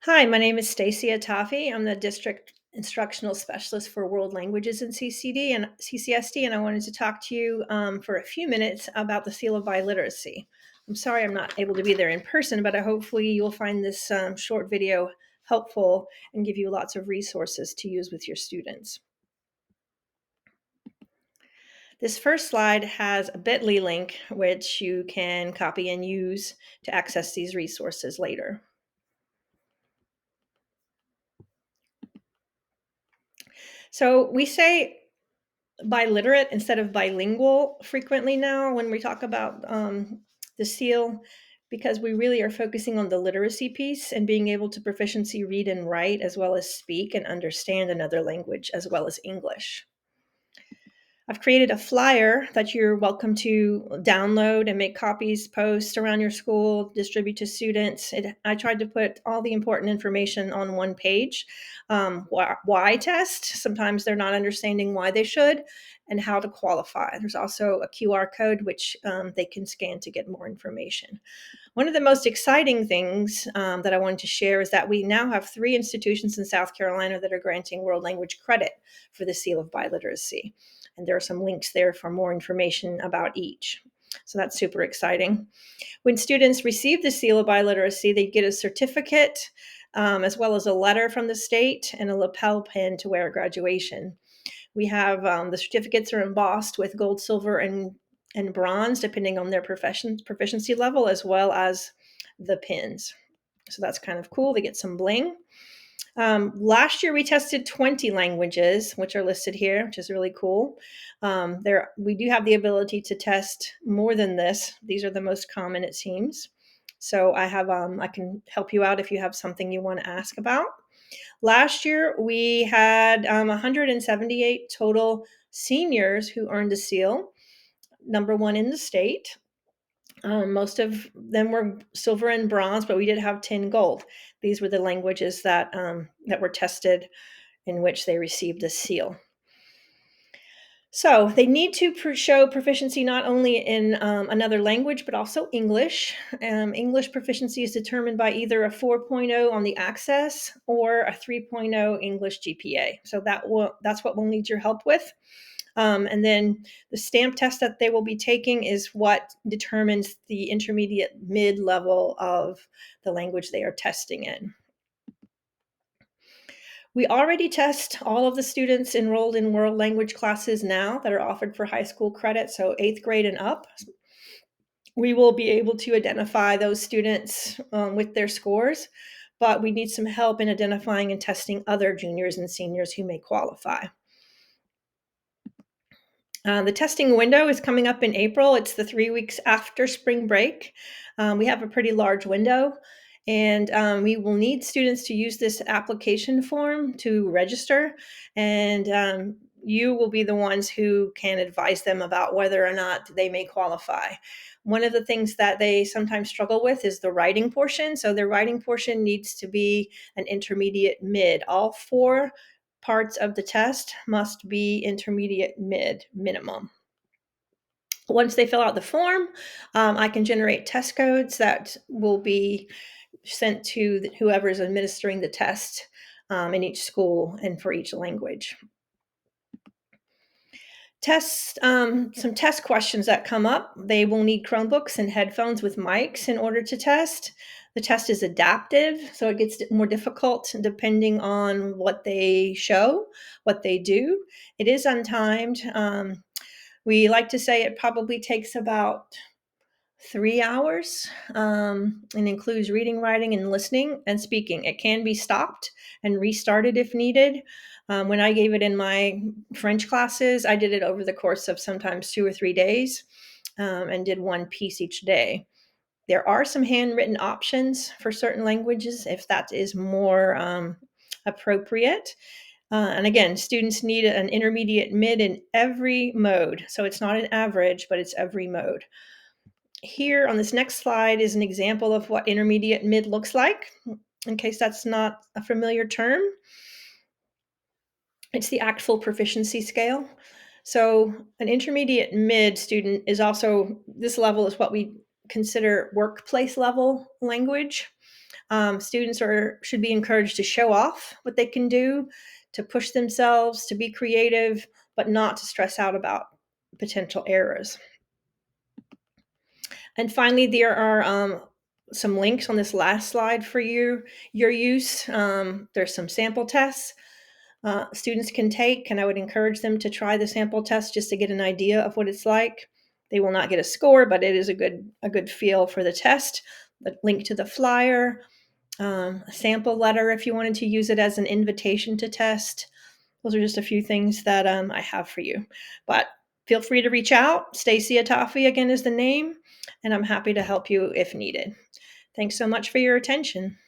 Hi, my name is Stacy Atafi. I'm the District Instructional Specialist for World Languages in CCD and CCSD, and I wanted to talk to you for a few minutes about the Seal of Biliteracy. I'm sorry I'm not able to be there in person, but hopefully you'll find this short video helpful and give you lots of resources to use with your students. This first slide has a bit.ly link, which you can copy and use to access these resources later. So we say biliterate instead of bilingual frequently now when we talk about the seal, because we really are focusing on the literacy piece and being able to proficiency read and write as well as speak and understand another language as well as English. I've created a flyer that you're welcome to download and make copies, post around your school, distribute to students. I tried to put all the important information on one page. Why test? Sometimes they're not understanding why they should, and how to qualify. There's also a QR code which they can scan to get more information. One of the most exciting things that I wanted to share is that we now have 3 institutions in South Carolina that are granting world language credit for the Seal of Biliteracy. And there are some links there for more information about each. So that's super exciting. When students receive the Seal of Biliteracy, they get a certificate as well as a letter from the state and a lapel pin to wear at graduation. We have the certificates are embossed with gold, silver, and bronze, depending on their proficiency level, as well as the pins. So that's kind of cool. They get some bling. Last year, we tested 20 languages, which are listed here, which is really cool. We do have the ability to test more than this. These are the most common, it seems. So I can help you out if you have something you want to ask about. Last year, we had 178 total seniors who earned the seal, number one in the state. Most of them were silver and bronze, but we did have 10 gold. These were the languages that were tested in which they received the seal. So they need to show proficiency not only in another language, but also English. English proficiency is determined by either a 4.0 on the Access or a 3.0 English GPA. So that's what we'll need your help with. And then the stamp test that they will be taking is what determines the intermediate mid-level of the language they are testing in. We already test all of the students enrolled in world language classes now that are offered for high school credit, so 8th grade and up. We will be able to identify those students with their scores, but we need some help in identifying and testing other juniors and seniors who may qualify. The testing window is coming up in April. It's the 3 weeks after spring break. We have a pretty large window, and we will need students to use this application form to register, and you will be the ones who can advise them about whether or not they may qualify. One of the things that they sometimes struggle with is the writing portion. So their writing portion needs to be an intermediate mid. All 4 parts of the test must be intermediate mid minimum. Once they fill out the form, I can generate test codes that will be sent to whoever is administering the test in each school and for each language. Some test questions that come up. They will need Chromebooks and headphones with mics in order to test. The test is adaptive, so it gets more difficult depending on what they show, what they do. It is untimed. We like to say it probably takes about 3 hours and includes reading, writing, and listening and speaking. It can be stopped and restarted if needed. When I gave it in my French classes, I did it over the course of sometimes 2 or 3 days and did one piece each day. There are some handwritten options for certain languages if that is more appropriate. And again, students need an intermediate mid in every mode. So it's not an average, but it's every mode. Here on this next slide is an example of what intermediate mid looks like, in case that's not a familiar term. It's the actual proficiency scale. So an intermediate mid student is also, this level is what we consider workplace level language. Students should be encouraged to show off what they can do, to push themselves, to be creative, but not to stress out about potential errors. And finally, there are some links on this last slide for your use. There's some sample tests students can take, and I would encourage them to try the sample test just to get an idea of what it's like. They will not get a score, but it is a good feel for the test. The link to the flyer, a sample letter if you wanted to use it as an invitation to test. Those are just a few things that I have for you. But feel free to reach out. Stacy Atafi again is the name, and I'm happy to help you if needed. Thanks so much for your attention.